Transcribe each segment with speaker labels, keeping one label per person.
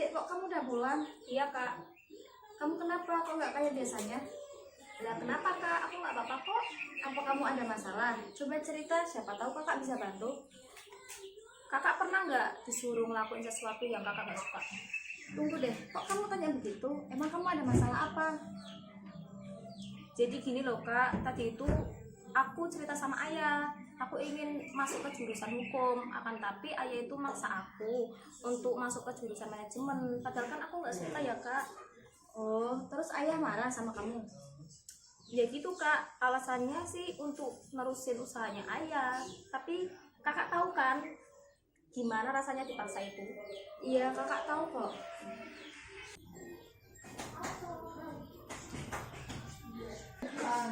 Speaker 1: Dek, kok kamu udah pulang?
Speaker 2: Iya kak.
Speaker 1: Kamu kenapa? Kok nggak kayak biasanya?
Speaker 2: Lah kenapa kak? Aku nggak apa-apa kok.
Speaker 1: Apa kamu ada masalah? Coba cerita, siapa tahu kakak bisa bantu.
Speaker 2: Kakak pernah nggak disuruh ngelakuin sesuatu yang kakak nggak suka?
Speaker 1: Tunggu deh, kok kamu tanya begitu? Emang kamu ada masalah apa?
Speaker 2: Jadi gini loh kak, tadi itu aku cerita sama ayah. Aku ingin masuk ke jurusan hukum, akan tapi ayah itu maksa aku untuk masuk ke jurusan manajemen. Padahal kan aku nggak suka ya kak.
Speaker 1: Oh, terus ayah marah sama kamu?
Speaker 2: Ya gitu kak, alasannya sih untuk nerusin usahanya ayah. Tapi kakak tahu kan gimana rasanya dipaksa itu?
Speaker 1: Iya, kakak tahu kok.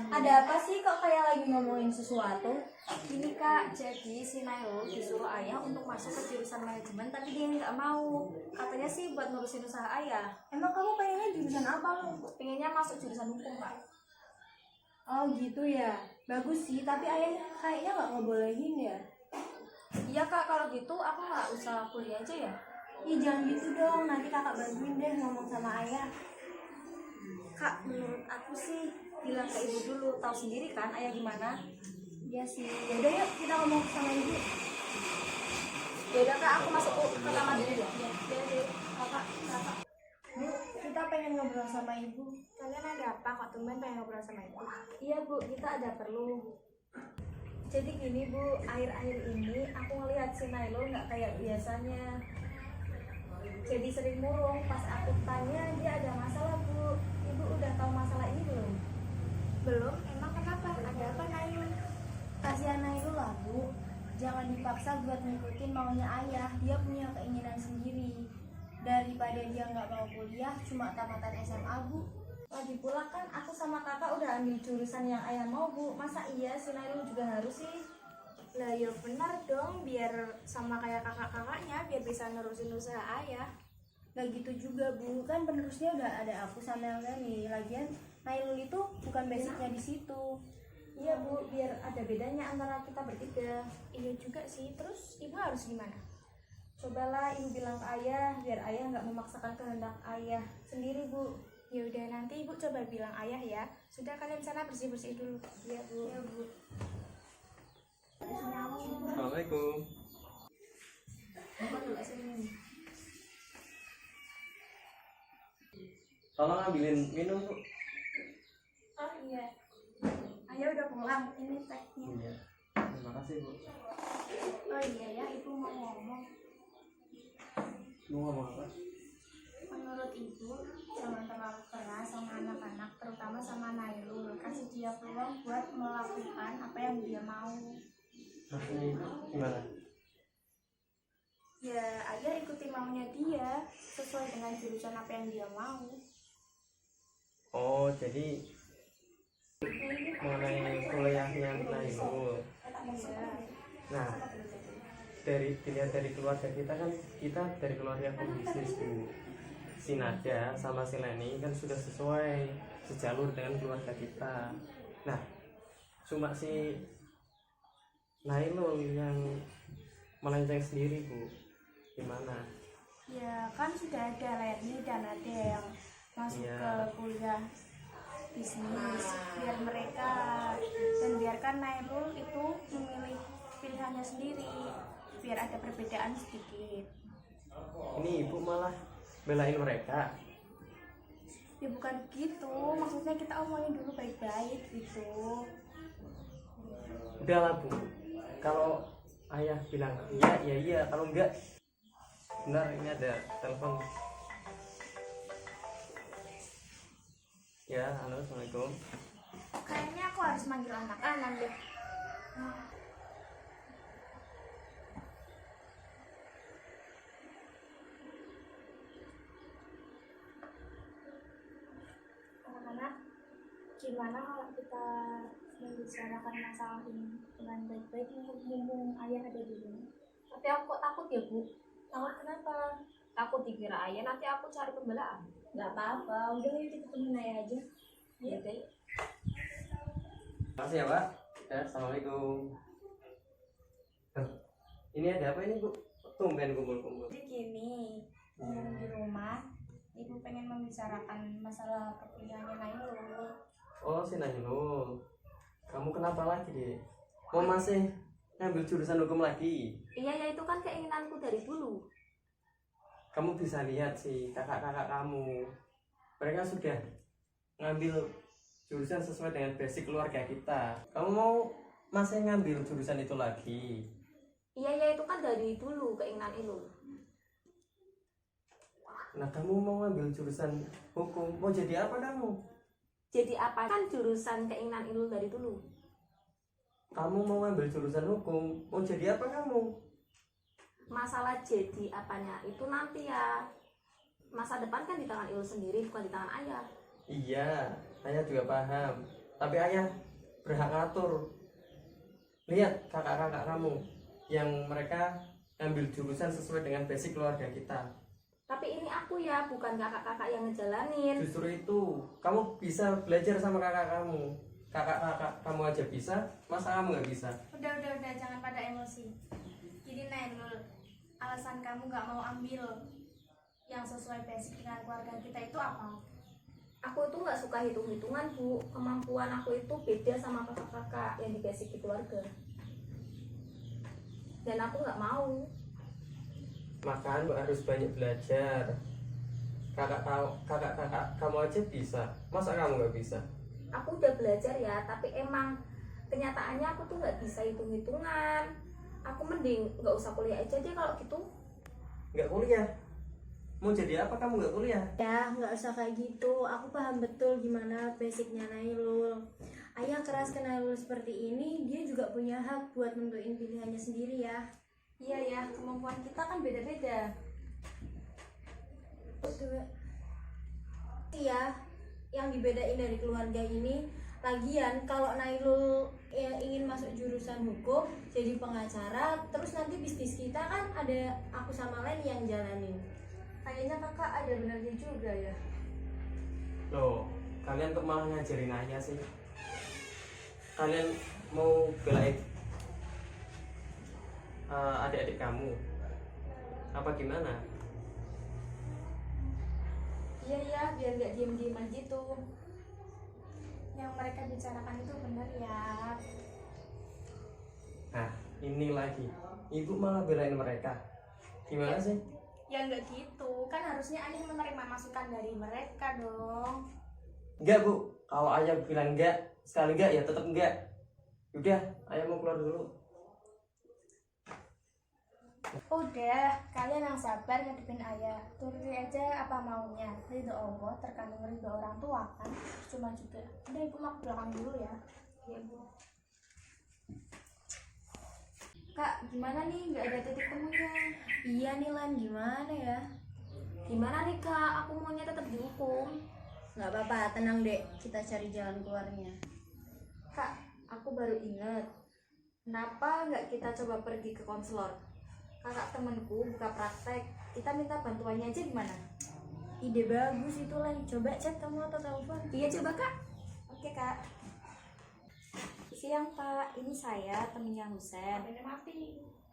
Speaker 1: Ada apa sih kok kayak lagi ngomongin sesuatu?
Speaker 2: Gini kak, jadi si Nailo disuruh ayah untuk masuk ke jurusan manajemen, tapi dia nggak mau. Katanya sih buat ngurusin usaha ayah.
Speaker 1: Emang kamu pengennya jurusan apa lo?
Speaker 2: Pengennya masuk jurusan hukum kak.
Speaker 1: Oh gitu ya, bagus sih, tapi ayah kayaknya nggak ngebolehin ya.
Speaker 2: Iya kak, kalau gitu aku nggak usah kuliah aja ya.
Speaker 1: Ih jangan gitu dong, nanti kakak bantuin deh ngomong sama ayah.
Speaker 2: Kak, menurut aku sih bilang ke ibu dulu, tahu sendiri kan ayah gimana.
Speaker 1: Iya sih, yaudah yuk kita ngomong sama ibu.
Speaker 2: Yaudah kak, aku masuk ke kamar dulu ya. Ya deh, kakak.
Speaker 1: Bu, kita pengen ngobrol sama ibu.
Speaker 2: Kalian ada apa kok teman pengen ngobrol sama ibu?
Speaker 1: Iya bu, kita ada perlu. Jadi gini bu, akhir-akhir ini aku ngelihat si Nailo nggak kayak biasanya. Jadi sering murung, pas aku tanya dia ada masalah bu. Ibu udah tahu masalah ini belum?
Speaker 2: Belum, emang kenapa? Ada apa Nail?
Speaker 1: Kasihan Nailo lah bu, jangan dipaksa buat ngikutin maunya ayah. Dia punya keinginan sendiri. Daripada dia nggak mau kuliah, cuma tamatan SMA bu. Lagi pula kan aku sama kakak udah ambil jurusan yang ayah mau bu. Masa iya si Nailo juga harus sih?
Speaker 2: Lah ya benar dong, biar sama kayak kakak-kakaknya, biar bisa nerusin usaha ayah.
Speaker 1: Gak gitu juga bu, kan penerusnya udah ada aku sama Melani. Lagian Nailul itu bukan basicnya di situ. Iya bu, biar ada bedanya antara kita bertiga.
Speaker 2: Iya juga sih, terus ibu harus gimana?
Speaker 1: Cobalah ibu bilang ke ayah, biar ayah nggak memaksakan kehendak ayah sendiri bu.
Speaker 2: Ya udah, nanti ibu coba bilang ayah ya. Sudah, kalian sana bersih-bersih dulu.
Speaker 1: Iya bu.
Speaker 2: Iya bu.
Speaker 3: Assalamualaikum. Tolong ambilin minum bu.
Speaker 1: Oh iya, ayah udah pulang, ini tehnya.
Speaker 3: Iya. Terima kasih bu.
Speaker 1: Oh iya ya, ibu mau ngomong.
Speaker 3: Mau ngomong apa?
Speaker 1: Menurut ibu, jangan terlalu keras sama anak-anak, terutama sama Nailul. Kasih dia peluang buat melakukan apa yang dia mau.
Speaker 3: Maksudnya ibu gimana?
Speaker 2: Ya, ayah ikuti maunya dia, sesuai dengan jurusan apa yang dia mau.
Speaker 3: Oh jadi mengenai kuliahnya Nailul.
Speaker 2: Iya.
Speaker 3: Nah dilihat dari keluarga kita kan, kita dari keluarga pembisnis bu. Si Nadia sama si Leni kan sudah sesuai sejalur dengan keluarga kita. Nah cuma si Nailul yang melenceng sendiri bu. Gimana?
Speaker 1: Ya kan sudah ada Leni dan ada yang masuk
Speaker 3: Iya.
Speaker 1: ke kuliah bisnis. Biar mereka dan biarkan Nailul itu memilih pilihannya sendiri. Biar ada perbedaan sedikit.
Speaker 3: Ini ibu malah belain mereka.
Speaker 1: Ya bukan gitu, maksudnya kita omongin dulu baik-baik gitu.
Speaker 3: Udahlah bu, kalau ayah bilang iya ya iya, kalau enggak benar. Ini ada telepon ya. Halo, assalamualaikum.
Speaker 2: Kayaknya aku harus manggil anak-anak deh. Anak-anak, gimana kalau kita membicarakan masalah ini dengan baik-baik, mumpung ayah ada di sini? Tapi aku kok takut ya bu.
Speaker 1: Takut kenapa?
Speaker 2: Takut dikira ayah nanti aku cari pembelaan.
Speaker 1: Gak apa-apa, udah yuk kita temenin ayah aja.
Speaker 2: Ya deh.
Speaker 3: Terima kasih ya pak. Ya, assalamualaikum. Ini ada apa ini bu? Tumben kumpul-kumpul.
Speaker 1: Jadi gini, Di rumah, ibu pengen membicarakan masalah perkuliahannya Nailul.
Speaker 3: Oh, si Nailul. Kamu kenapa lagi, Dek? Mau masih ngambil jurusan hukum lagi?
Speaker 2: Iya ya, itu kan keinginanku dari dulu.
Speaker 3: Kamu bisa lihat sih kakak-kakak kamu. Mereka sudah ngambil jurusan sesuai dengan basic keluarga kita. Kamu mau masih ngambil jurusan itu lagi?
Speaker 2: Iya ya, itu kan dari dulu keinginan Ilul.
Speaker 3: Nah, kamu mau ngambil jurusan hukum, mau jadi apa kamu?
Speaker 2: Jadi apa kan jurusan keinginan Ilul dari dulu?
Speaker 3: Kamu mau ngambil jurusan hukum, mau jadi apa kamu?
Speaker 2: Masalah jadi apanya itu nanti ya. Masa depan kan di tangan Ilul sendiri, bukan di tangan ayah.
Speaker 3: Iya, ayah juga paham. Tapi ayah berhak ngatur. Lihat kakak-kakak kamu yang mereka ngambil jurusan sesuai dengan basic keluarga kita.
Speaker 2: Tapi ini aku ya, bukan kakak-kakak yang ngejalanin.
Speaker 3: Justru itu, kamu bisa belajar sama kakak kamu. Kakak-kakak kamu aja bisa, masa kamu nggak bisa?
Speaker 1: Udah, jangan pada emosi. Jadi Nailul, alasan kamu gak mau ambil yang sesuai basic dengan keluarga kita itu apa?
Speaker 2: Aku itu nggak suka hitung-hitungan, Bu. Kemampuan aku itu beda sama kakak-kakak yang di basic di keluarga. Dan aku nggak mau.
Speaker 3: Makan harus banyak belajar. Kakak-kakak kamu aja bisa, masa kamu nggak bisa?
Speaker 2: Aku udah belajar ya, tapi emang kenyataannya aku tuh nggak bisa hitung-hitungan. Aku mending nggak usah kuliah aja deh kalau gitu.
Speaker 3: Nggak kuliah? Mau jadi apa kamu nggak kuliah?
Speaker 1: Ya, nggak usah kayak gitu. Aku paham betul gimana basicnya Nailul. Ayah keras ke Nailul seperti ini, dia juga punya hak buat nentuin pilihannya sendiri ya. Iya ya, kemampuan kita kan beda-beda. Iya, yang dibedain dari keluarga ini. Lagian kalau Nailul ingin masuk jurusan hukum, jadi pengacara, terus nanti bisnis kita kan ada aku sama Len yang jalanin. Kayaknya kakak ada benarnya juga ya.
Speaker 3: Loh, kalian kok malah ngajarin ayah sih? Kalian mau belain adik-adik kamu? Apa gimana?
Speaker 1: Iya, biar gak diem-dieman gitu. Yang mereka bicarakan itu benar ya.
Speaker 3: Nah, ini lagi. Ibu malah belain mereka. Gimana sih?
Speaker 1: Ya nggak gitu, kan harusnya ayah menerima masukan dari mereka dong.
Speaker 3: Enggak, Bu. Kalau ayah bilang enggak, sekali enggak ya tetap enggak. Udah, ayah mau keluar dulu.
Speaker 1: Udah, kalian yang sabar ngadepin ayah. Turuti aja apa maunya. Ridho Allah terkandung ridho orang tua kan. Cuma juga. Udah, ibu mau ke belakang dulu ya. Iya, Bu. Kak, gimana nih? Nggak ada titik temunya. Iya nih Lan, gimana ya?
Speaker 2: Gimana nih Kak? Aku maunya tetap dihukum.
Speaker 1: Nggak apa-apa, tenang dek. Kita cari jalan keluarnya.
Speaker 4: Kak, aku baru ingat. Kenapa nggak kita coba pergi ke konselor? Kakak temenku buka praktek. Kita minta bantuannya aja gimana?
Speaker 1: Ide bagus itu Lan. Coba chat kamu atau telepon.
Speaker 2: Iya coba Kak.
Speaker 4: Oke Kak. Siang Pak, ini saya temennya Husen.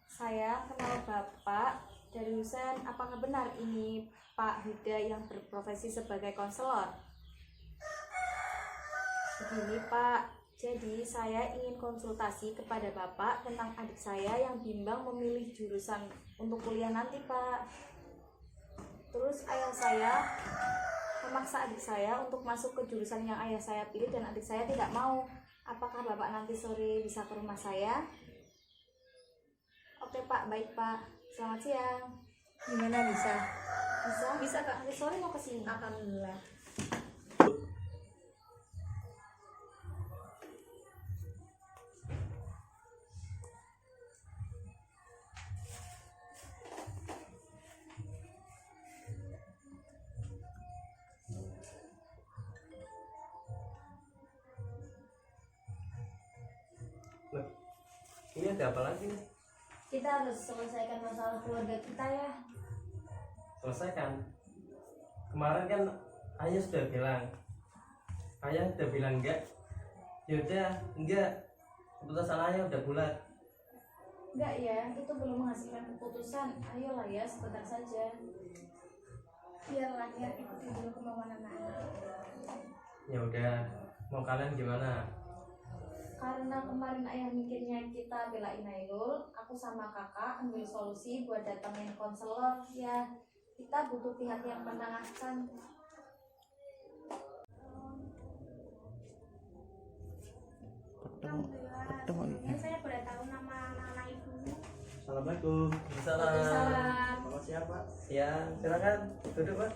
Speaker 4: Saya kenal Bapak dari Husen. Apakah benar ini Pak Huda yang berprofesi sebagai konselor? Begini Pak, jadi saya ingin konsultasi kepada Bapak tentang adik saya yang bimbang memilih jurusan untuk kuliah nanti Pak. Terus ayah saya memaksa adik saya untuk masuk ke jurusan yang ayah saya pilih dan adik saya tidak mau. Apakah Bapak nanti sore bisa ke rumah saya? Oke Pak, baik Pak. Selamat siang.
Speaker 1: Gimana bisa?
Speaker 4: Bisa? Bisa Kak, nanti sore mau kesini.
Speaker 1: Alhamdulillah.
Speaker 3: Loh, ini ada apa lagi nih?
Speaker 1: Kita harus selesaikan masalah keluarga kita ya.
Speaker 3: Selesaikan. Kemarin kan ayah sudah bilang. Ayah sudah bilang enggak. Yaudah, enggak. Keputusan ayah udah bulat.
Speaker 4: Enggak ya, itu belum menghasilkan keputusan. Ayolah ya, sebentar saja.
Speaker 1: biarlah dia ikuti dulu kemauan anak-anak.
Speaker 3: Ya udah, mau kalian gimana?
Speaker 4: Karena kemarin ayah mikirnya kita belain Nailul, aku sama kakak ambil solusi buat datangin konselor. Ya, kita butuh pihak yang menengahkan.
Speaker 1: Alhamdulillah, sebelumnya saya boleh tahu nama anak ibu.
Speaker 5: Assalamualaikum.
Speaker 3: Salam.
Speaker 5: Bapak siapa?
Speaker 3: Ya, silakan duduk Pak.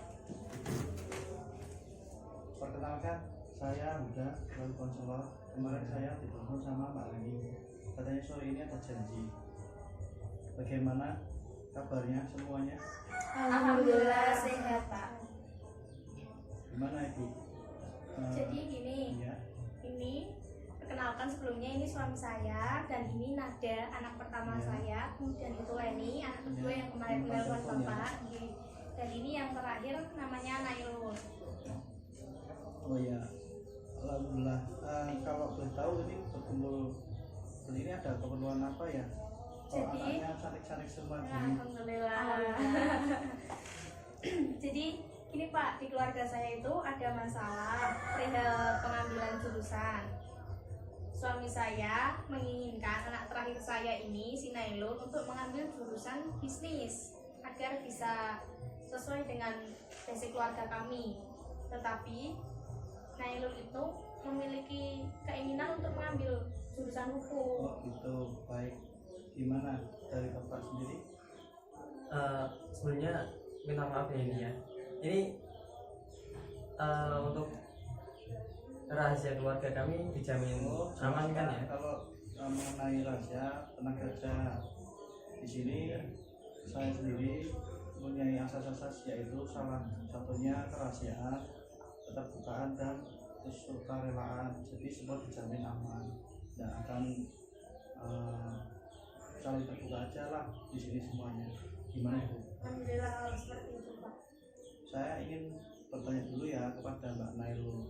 Speaker 5: Perkenalkan, saya Huda, lalu konselor. Kemarin saya ditelepon sama Mbak Leni. Katanya sore ini ada janji. Bagaimana kabarnya semuanya?
Speaker 1: Alhamdulillah sehat Pak.
Speaker 5: Gimana Ibu?
Speaker 1: Jadi gini,
Speaker 5: Iya.
Speaker 1: ini perkenalkan sebelumnya ini suami saya dan ini Nada anak pertama
Speaker 5: Ya.
Speaker 1: saya, kemudian itu Leni anak kedua
Speaker 5: Ya.
Speaker 1: yang kemarin
Speaker 5: Yang
Speaker 1: telepon
Speaker 5: telepon, ya.
Speaker 1: Bapak. Dan ini yang terakhir namanya Nailul.
Speaker 5: Oh ya, alhamdulillah. Kalau boleh tahu ini berkumpul ini ada keperluan apa ya?
Speaker 1: Jadi-
Speaker 5: anaknya cantik-cantik semua gini.
Speaker 1: Alhamdulillah. Jadi gini Pak, di keluarga saya itu ada masalah perihal pengambilan jurusan. Suami saya menginginkan anak terakhir saya ini, si Nailul, untuk mengambil jurusan bisnis agar bisa sesuai dengan basic keluarga kami. Tetapi Nailul itu memiliki keinginan untuk mengambil jurusan hukum.
Speaker 5: Oh gitu, baik. Gimana dari Bapak sendiri?
Speaker 3: Sebelumnya minta maaf ya ini ya. Ini untuk rahasia keluarga kami dijamin aman kan ya?
Speaker 5: Kalau mengenai rahasia tenaga kerja di sini, saya sendiri mempunyai asas-asas yaitu salah satunya kerahasiaan, keterbukaan dan kesukarelaan. Jadi semua dijamin aman dan akan saling terbuka aja lah di sini semuanya. Gimana Bu?
Speaker 1: Alhamdulillah kalau seperti itu Pak.
Speaker 5: Saya ingin bertanya dulu ya kepada Mbak Nailul.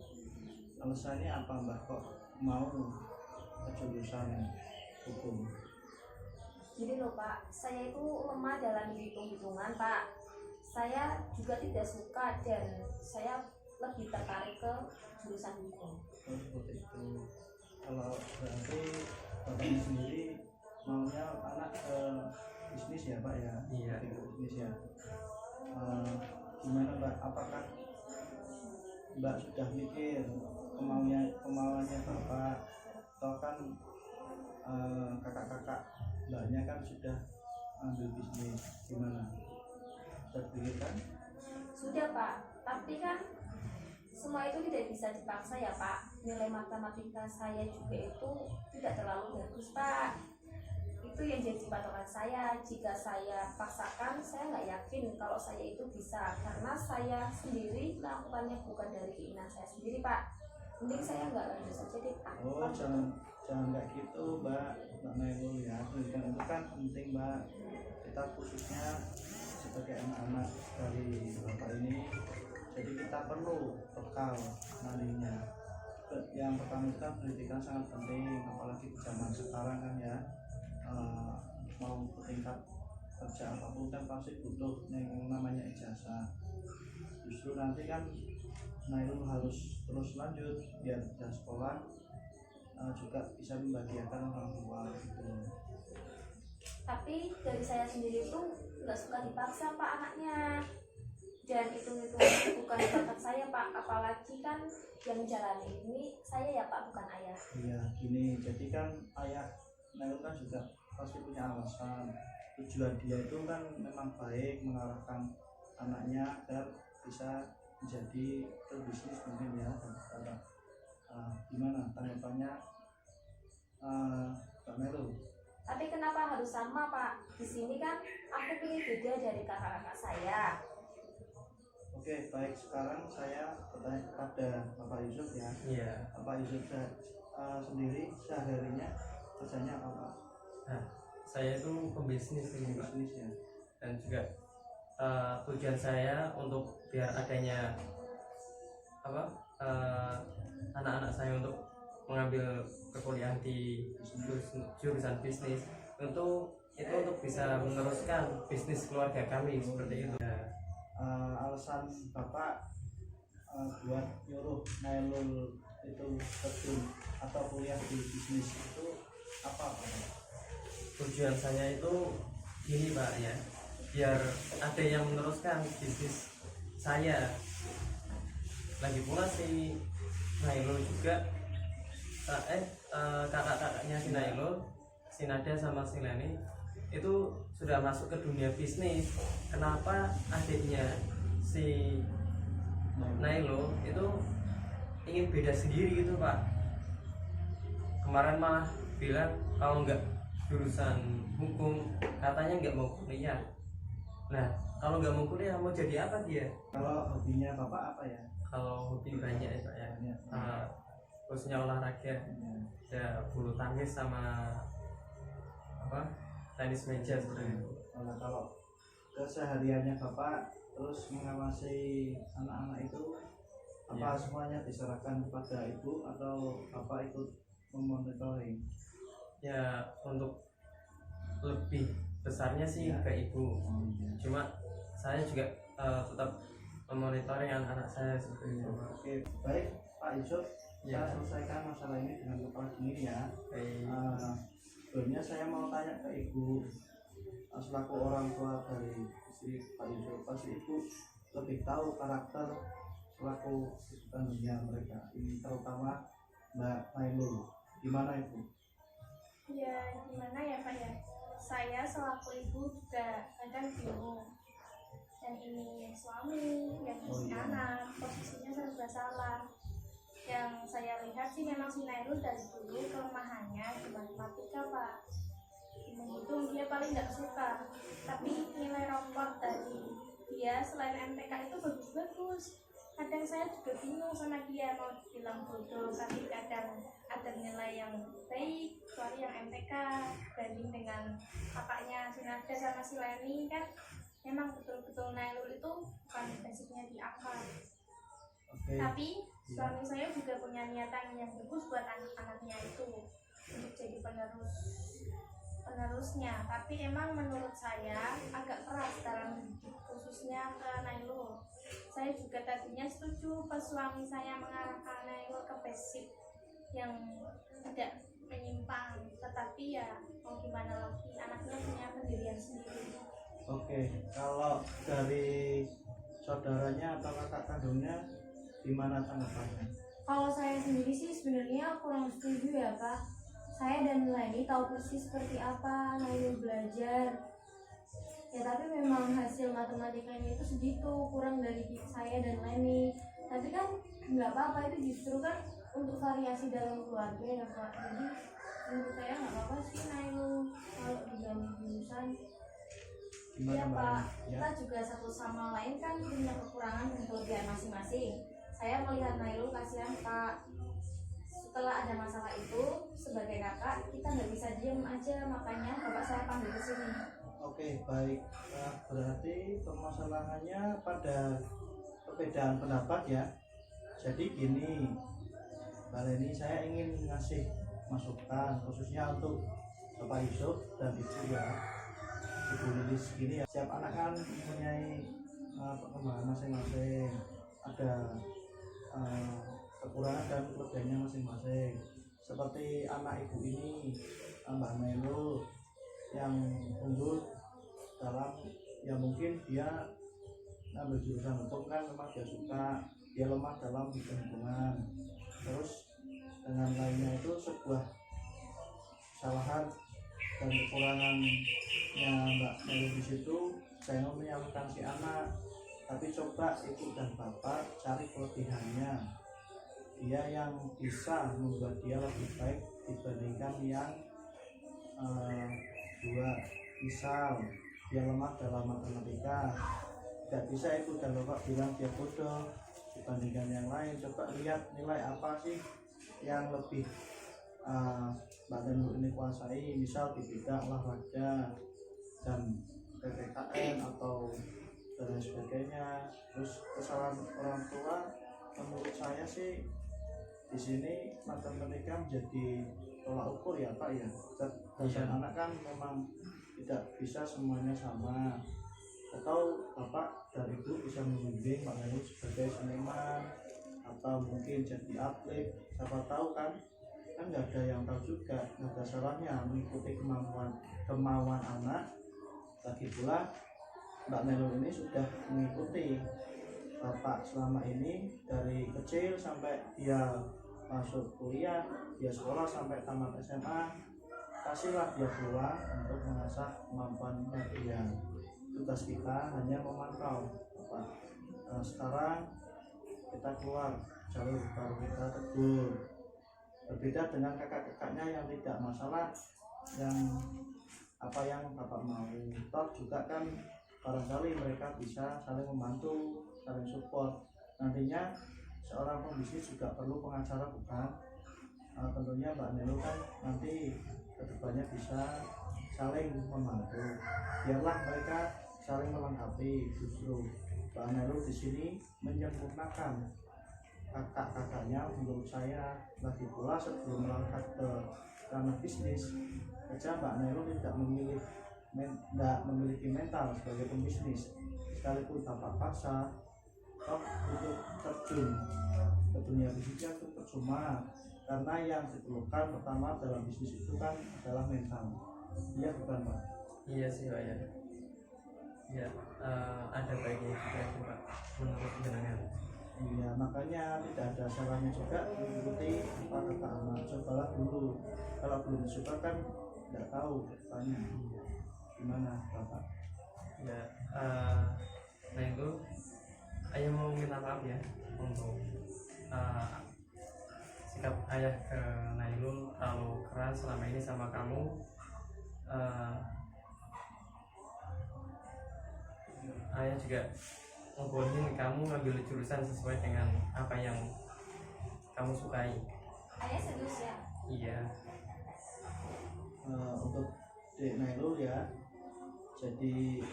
Speaker 5: Alasannya apa Mbak kok mau ke jurusan hukum?
Speaker 4: Jadi loh Pak, saya itu lemah dalam hitung-hitungan Pak. Saya juga tidak suka dan saya lebih tertarik ke jurusan hukum.
Speaker 5: Oh, seperti itu. Kalau berarti Bapaknya sendiri maunya anak ke bisnis ya Pak ya?
Speaker 3: Iya.
Speaker 5: Ke bisnis ya. Gimana Mbak? Apakah Mbak sudah mikir kemauannya Bapak? Atau kan kakak-kakak Mbaknya kan sudah ambil bisnis, gimana? Sudah pikirkan?
Speaker 4: Sudah Pak, tapi kan semua itu tidak bisa dipaksa ya Pak. Nilai matematika saya juga itu tidak terlalu bagus Pak. Itu yang jadi patokan saya. Jika saya paksakan, saya nggak yakin kalau saya itu bisa, karena saya sendiri melakukannya bukan dari keinginan saya sendiri Pak. Mending saya nggak lanjut saja deh Pak.
Speaker 5: Oh, jangan kayak gitu Mbak Nailul ya. Pendidikan itu kan penting Mbak. Kita khususnya sebagai anak-anak dari Bapak ini, jadi kita perlu bekal nantinya. Yang pertama itu kan pendidikan sangat penting, apalagi di zaman sekarang kan ya. Mau ke tingkat kerja apapun kan pasti butuh yang namanya ijazah. Justru nanti kan Nailul harus terus lanjut biar bisa sekolah, juga bisa membahagiakan orang tua gitu.
Speaker 4: Tapi dari saya sendiri itu nggak suka dipaksa Pak anaknya. Dan itu bukan bakat saya Pak, apalagi kan yang jalani ini saya ya Pak, bukan ayah.
Speaker 5: Iya gini, jadi kan ayah Nailul kan juga pasti punya alasan. Tujuan dia itu kan memang baik, mengarahkan anaknya agar bisa menjadi berbisnis mungkin ya. Gimana tanggapannya Mbak Nailul?
Speaker 4: Tapi kenapa harus sama Pak? Di sini kan aku pilih beda dari kakak-kakak saya.
Speaker 5: Oke, baik. Sekarang saya bertanya kepada Bapak Yusuf ya.
Speaker 3: Iya.
Speaker 5: Bapak Yusuf sendiri sehari-harinya kerjanya apa Pak?
Speaker 3: Nah, saya itu pembisnis ini Pak.
Speaker 5: Bisnis ya.
Speaker 3: Dan juga tujuan saya untuk biar adanya anak-anak saya untuk mengambil perkuliahan di jurusan bisnis itu untuk bisa meneruskan bisnis keluarga kami seperti itu.
Speaker 5: alasan bapak buat nyuruh Nailul itu terjun atau kuliah di bisnis itu apa Pak?
Speaker 3: Tujuan saya itu gini Pak ya, biar ada yang meneruskan bisnis saya. Lagi pula si Nailul juga kakak-kakaknya si Nailul, si Nada sama si Leni itu sudah masuk ke dunia bisnis. Kenapa adiknya si Nailul itu ingin beda sendiri gitu Pak? Kemarin malah bilang kalau nggak jurusan hukum katanya nggak mau kuliah. Nah kalau nggak mau kuliah mau jadi apa dia?
Speaker 5: Kalau hobinya bapak apa ya?
Speaker 3: Kalau hobi banyak ya Pak ya,
Speaker 5: Banyak.
Speaker 3: khususnya olahraga ya, bulu tangkis sama apa tenis meja seperti itu.
Speaker 5: Nah, kalau kesehariannya bapak terus mengawasi anak-anak itu apa semuanya diserahkan kepada ibu atau bapak ikut memonitoring?
Speaker 3: Ya untuk lebih besarnya sih
Speaker 5: Ya.
Speaker 3: ke ibu,
Speaker 5: Iya.
Speaker 3: cuma saya juga tetap memonitoring anak-anak saya seperti itu Pak.
Speaker 5: Oke, baik Pak Yusuf,
Speaker 3: Ya.
Speaker 5: kita selesaikan masalah ini dengan kepala dingin ya.
Speaker 3: Baik.
Speaker 5: Sebelumnya saya mau tanya ke ibu, selaku orang tua dari istri Pak Yusuf, pasti ibu lebih tahu karakter selaku dunia mereka ini, terutama Mbak Nailul. Gimana ibu?
Speaker 1: Ya gimana ya Pak ya, saya selaku ibu juga kadang bingung, yang ini suami, yang ini anak, posisinya serba salah. Yang saya lihat sih memang si Nailul dari dulu kelemahannya di matematika Pak. Menghitung dia paling nggak suka, tapi nilai rapor dari dia selain MTK itu bagus-bagus. Kadang saya juga bingung sama dia, mau bilang bodoh tapi kadang ada nilai yang baik kecuali yang MTK. Banding dengan kakaknya si Nada sama si Leni kan memang betul-betul Nailul itu bukan basicnya di akal.
Speaker 5: Oke.
Speaker 1: Tapi suami saya juga punya niatan yang bagus buat anak-anaknya itu untuk jadi penerusnya. Tapi emang menurut saya agak keras dalam mendidik, khususnya ke Nailul. Saya juga tadinya setuju pas suami saya mengarahkan Nailul ke basic yang tidak menyimpang, tetapi ya mau gimana lagi, anaknya punya pendirian sendiri.
Speaker 5: Oke, kalau dari saudaranya atau kakak kandungnya gimana tanggapannya?
Speaker 1: Kalau saya sendiri sih sebenarnya kurang setuju ya Pak. Saya dan Leni tahu persis seperti apa Nailul belajar. Ya tapi memang hasil matematikanya itu segitu, kurang dari saya dan Leni. Tapi kan nggak apa-apa, itu justru kan untuk variasi dalam keluarga ya Pak. Jadi menurut saya nggak apa-apa sih Nailul kalau diganti jurusan. Iya
Speaker 5: Mbak?
Speaker 1: Pak,
Speaker 5: Ya.
Speaker 1: kita juga satu sama lain kan punya kekurangan dan kelebihan masing-masing. Saya melihat Nailul kasihan Pak. Setelah ada masalah itu, sebagai kakak kita nggak bisa diem aja, makanya bapak saya panggil ke sini.
Speaker 5: Oke, baik. Berarti permasalahannya pada perbedaan pendapat ya. Jadi gini, Mbak Leni, saya ingin ngasih masukan khususnya untuk Bapak Yusuf dan Ibu ya. Ibu Lilis gini ya. Setiap anak kan mempunyai perkembangan masing-masing. Ada kekurangan dan kelebihannya masing-masing. Seperti anak ibu ini, Mbak Nailul, yang unggul dalam ya mungkin dia ambil jurusan hukum kan memang dia suka, dia lemah dalam hitung-hitungan. Terus dengan lainnya itu sebuah kesalahan dan kekurangannya Mbak Nailul di situ, saya mau menyalahkan si anak, tapi coba ibu dan bapak cari kelebihannya, dia yang bisa membuat dia lebih baik dibandingkan yang dua. Misal dia lemah dalam matematika, tidak bisa ibu dan bapak bilang dia bodoh dibandingkan yang lain. Coba lihat nilai apa sih yang lebih Mbak Nailul ini kuasai, misal di bidang olahraga dan PPKN atau dan lain sebagainya. Terus kesalahan orang tua menurut saya sih di sini matematika menjadi tolak ukur ya Pak ya. Kecerdasan anak kan memang tidak bisa semuanya sama. atau bapak dan ibu bisa membimbing Pak Nailul sebagai seniman atau mungkin jadi atlet, siapa tahu kan nggak ada yang tahu juga, nggak ada salahnya mengikuti kemauan anak. Lagi pula Mbak Nailul ini sudah mengikuti bapak selama ini dari kecil sampai dia masuk kuliah, dia sekolah sampai tamat SMA, kasihlah dia peluang untuk mengasah kemampuannya dia. Tugas kita hanya memantau bapak. Nah, sekarang kita keluar jalur baru, kita tegur. Berbeda dengan kakak-kakaknya yang tidak masalah, yang apa yang bapak mau. Toh juga kan barangkali mereka bisa saling membantu, saling support. Nantinya seorang pembisnis juga perlu pengacara, bukan? Tentunya Mbak Nailul kan nanti kedepannya bisa saling membantu. Biarlah mereka saling melengkapi. Justru Mbak Nailul di sini menyempurnakan kakak-kakaknya menurut saya. Lagi pula sebelum melangkah ke ranah bisnis saja, Mbak Nailul tidak memiliki mental sebagai pembisnis. Sekalipun bapak paksa untuk terjun ke dunia bisnisnya itu percuma, karena yang diperlukan pertama dalam bisnis itu kan adalah mental. Iya bukan Pak?
Speaker 3: Iya sih Pak ya. Ya, ada baiknya juga itu Pak menurut jenengan.
Speaker 5: Iya, makanya tidak ada salahnya juga mengikuti apa kata anak. Cobalah dulu, kalau belum suka kan nggak tahu tanya gimana Bapak.
Speaker 3: Ya, nah itu ayah mau minta maaf ya untuk sikap ayah ke Nailul terlalu keras selama ini sama kamu. Ayah juga ngebolehin kamu ngambil jurusan sesuai dengan apa yang kamu sukai.
Speaker 2: Ayah serius ya?
Speaker 3: Iya.
Speaker 5: Untuk Dek Nailul ya, jadi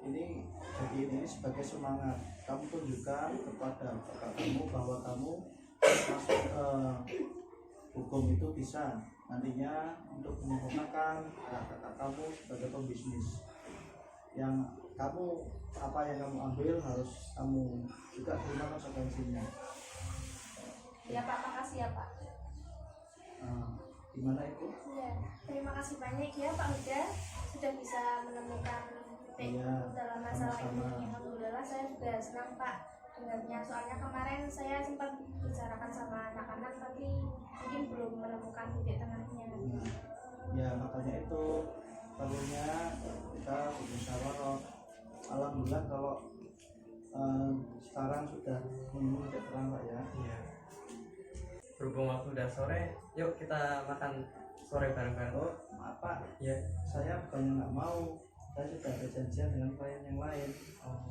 Speaker 5: ini sebagai semangat kamu tunjukkan kepada kakak kamu bahwa kamu masuk hukum itu bisa nantinya untuk menyempurnakan kakak kamu sebagai pembisnis. Yang kamu apa yang kamu ambil harus kamu juga terima konsekuensinya.
Speaker 2: Iya Pak, makasih ya Pak.
Speaker 5: Gimana itu?
Speaker 1: Ya, terima kasih banyak ya Pak Huda sudah bisa menemukan titik
Speaker 5: Iya,
Speaker 1: dalam masalah
Speaker 5: sama-sama.
Speaker 1: ini. Alhamdulillah saya juga senang Pak dengarnya, soalnya kemarin saya sempat bicarakan sama anak-anak tapi mungkin belum menemukan titik tengahnya.
Speaker 5: Nah, ya makanya itu perlunya kita bermusyawarah. Alhamdulillah kalau sekarang sudah memenuhi titik terang Pak ya.
Speaker 3: Iya. Berhubung waktu udah sore, yuk kita makan sore bareng-bareng.
Speaker 5: Oh maaf Pak,
Speaker 3: Iya.
Speaker 5: saya bukannya nggak mau, saya sudah ada janjian dengan klien yang lain.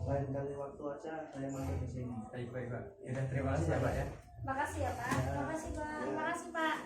Speaker 5: Lain kali waktu aja saya mampir ke sini.
Speaker 3: Baik Pak. Yaudah, terima kasih ya Pak ya.
Speaker 2: Makasih ya Pak.
Speaker 5: Ya.
Speaker 1: Terima kasih Pak. Terima kasih Pak.